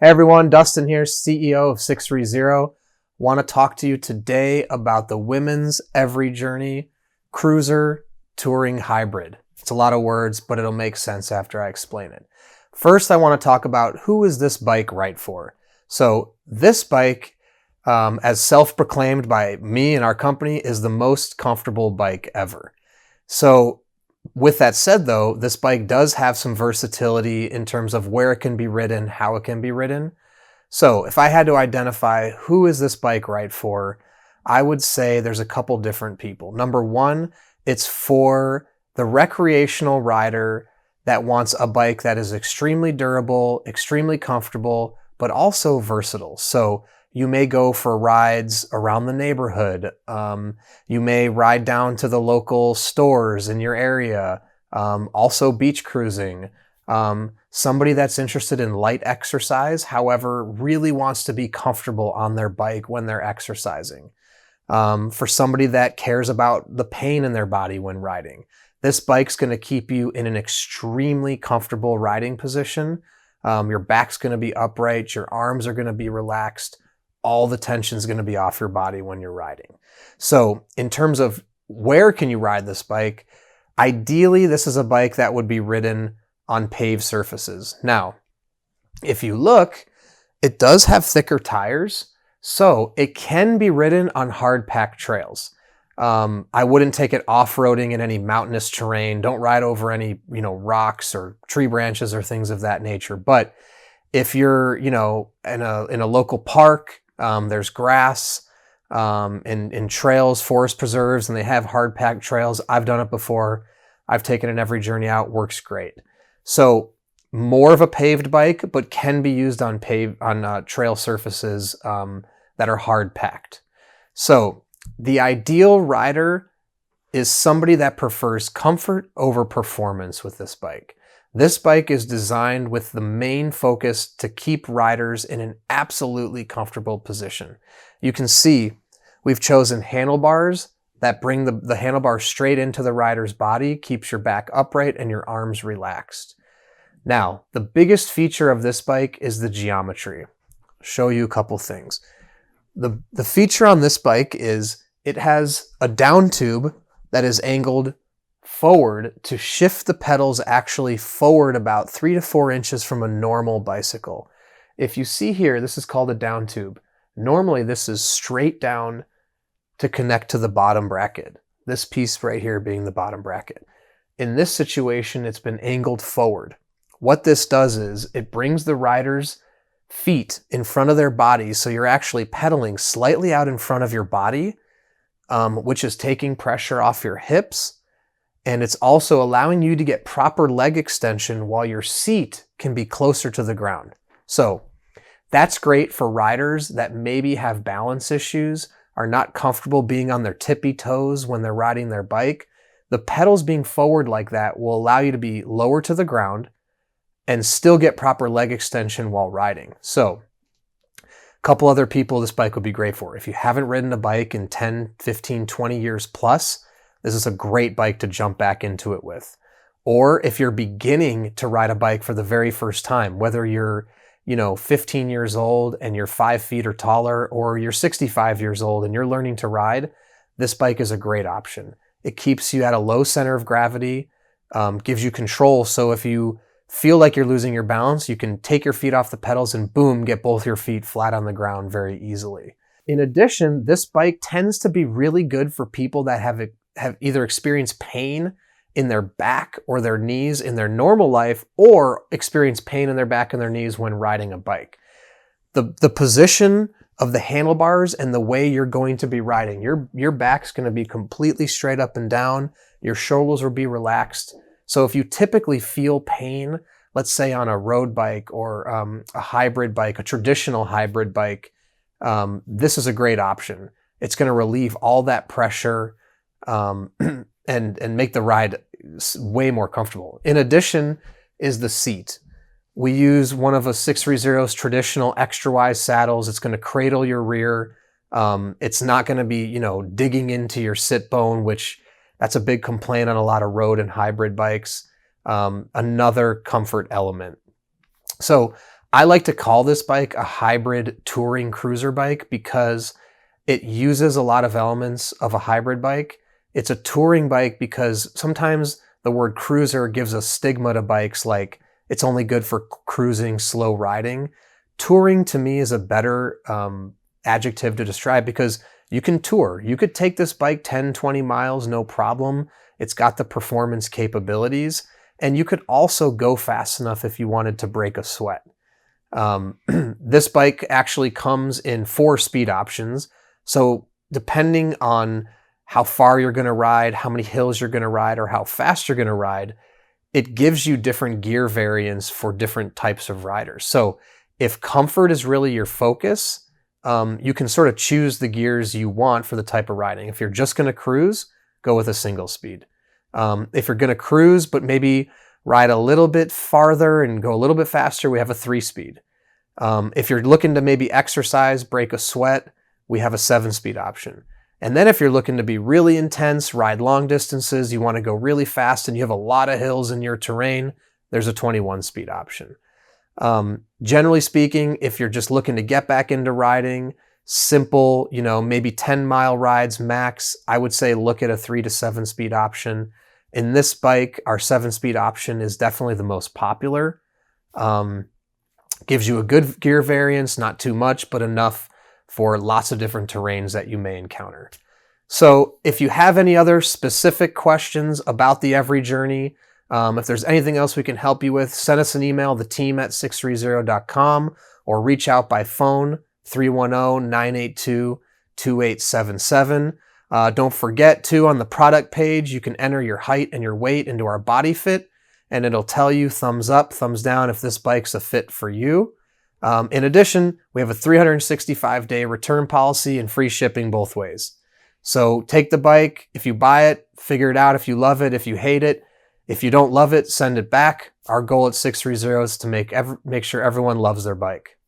Hey everyone, Dustin here, CEO of 630. Want to talk to you today about the women's EVRYjourney Cruiser Touring Hybrid. It's a lot of words, but it'll make sense after I explain it. First, I want to talk about who is this bike right for. So this bike, as self-proclaimed by me and our company, is the most comfortable bike ever. So with that said, though, this bike does have some versatility in terms of where it can be ridden, how it can be ridden. So if I had to identify who is this bike right for, I would say there's a couple different people. Number one, it's for the recreational rider that wants a bike that is extremely durable, extremely comfortable, but also versatile. So you may go for rides around the neighborhood. You may ride down to the local stores in your area. Also beach cruising. Somebody that's interested in light exercise, however, really wants to be comfortable on their bike when they're exercising. For somebody that cares about the pain in their body when riding. This bike's going to keep you in an extremely comfortable riding position. Your back's going to be upright. Your arms are going to be relaxed. All the tension is going to be off your body when you're riding. So in terms of where can you ride this bike, ideally this is a bike that would be ridden on paved surfaces. Now, if you look, it does have thicker tires, so it can be ridden on hard packed trails. I wouldn't take it off-roading in any mountainous terrain. Don't ride over any, rocks or tree branches or things of that nature. But if you're, in a local park, there's grass, in trails, forest preserves, and they have hard packed trails. I've done it before. I've taken an EVRYjourney out, works great. So more of a paved bike, but can be used on trail surfaces, that are hard packed. So the ideal rider is somebody that prefers comfort over performance with this bike. This bike is designed with the main focus to keep riders in an absolutely comfortable position. You can see we've chosen handlebars that bring the handlebar straight into the rider's body, keeps your back upright and your arms relaxed. Now, the biggest feature of this bike is the geometry. I'll show you a couple things. The feature on this bike is it has a down tube that is angled forward to shift the pedals actually forward about 3 to 4 inches from a normal bicycle. If you see here, this is called a down tube. Normally this is straight down to connect to the bottom bracket. This piece right here being the bottom bracket. In this situation, it's been angled forward. What this does is it brings the rider's feet in front of their bodies, so you're actually pedaling slightly out in front of your body, which is taking pressure off your hips. And it's also allowing you to get proper leg extension while your seat can be closer to the ground. So that's great for riders that maybe have balance issues, are not comfortable being on their tippy toes when they're riding their bike. The pedals being forward like that will allow you to be lower to the ground and still get proper leg extension while riding. So a couple other people this bike would be great for. If you haven't ridden a bike in 10, 15, 20 years plus, this is a great bike to jump back into it with. Or if you're beginning to ride a bike for the very first time, whether you're, 15 years old and you're 5 feet or taller, or you're 65 years old and you're learning to ride, this bike is a great option. It keeps you at a low center of gravity, gives you control. So if you feel like you're losing your balance, you can take your feet off the pedals and boom, get both your feet flat on the ground very easily. In addition, this bike tends to be really good for people that have either experienced pain in their back or their knees in their normal life, or experience pain in their back and their knees when riding a bike. The position of the handlebars and the way you're going to be riding, your back's going to be completely straight up and down. Your shoulders will be relaxed. So if you typically feel pain, let's say on a road bike or a hybrid bike, a traditional hybrid bike, this is a great option. It's going to relieve all that pressure, and make the ride way more comfortable. In addition is the seat. We use one of a 630's traditional extra wide saddles. It's going to cradle your rear. It's not going to be, digging into your sit bone, which that's a big complaint on a lot of road and hybrid bikes. Another comfort element. So I like to call this bike a hybrid touring cruiser bike because it uses a lot of elements of a hybrid bike. It's a touring bike because sometimes the word cruiser gives a stigma to bikes like it's only good for cruising, slow riding. Touring to me is a better adjective to describe because you can tour. You could take this bike 10, 20 miles, no problem. It's got the performance capabilities, and you could also go fast enough if you wanted to break a sweat. This bike actually comes in 4 speed options. So depending on how far you're going to ride, how many hills you're going to ride, or how fast you're going to ride, it gives you different gear variants for different types of riders. So if comfort is really your focus, you can sort of choose the gears you want for the type of riding. If you're just going to cruise, go with a single speed. If you're going to cruise, but maybe ride a little bit farther and go a little bit faster, we have a 3-speed. If you're looking to maybe exercise, break a sweat, we have a 7-speed option. And then if you're looking to be really intense, ride long distances, you want to go really fast and you have a lot of hills in your terrain, there's a 21-speed option. Generally speaking, if you're just looking to get back into riding, simple, maybe 10-mile rides max, I would say look at a 3 to 7-speed option. In this bike, our 7-speed option is definitely the most popular. Gives you a good gear variance, not too much, but enough for lots of different terrains that you may encounter. So if you have any other specific questions about the EVRYjourney, if there's anything else we can help you with, send us an email, theteam@sixthreezero.com, or reach out by phone, 310-982-2877. Don't forget too, on the product page, you can enter your height and your weight into our body fit, and it'll tell you thumbs up, thumbs down if this bike's a fit for you. In addition, we have a 365-day return policy and free shipping both ways. So take the bike. If you buy it, figure it out if you love it, if you hate it. If you don't love it, send it back. Our goal at 630 is to make sure everyone loves their bike.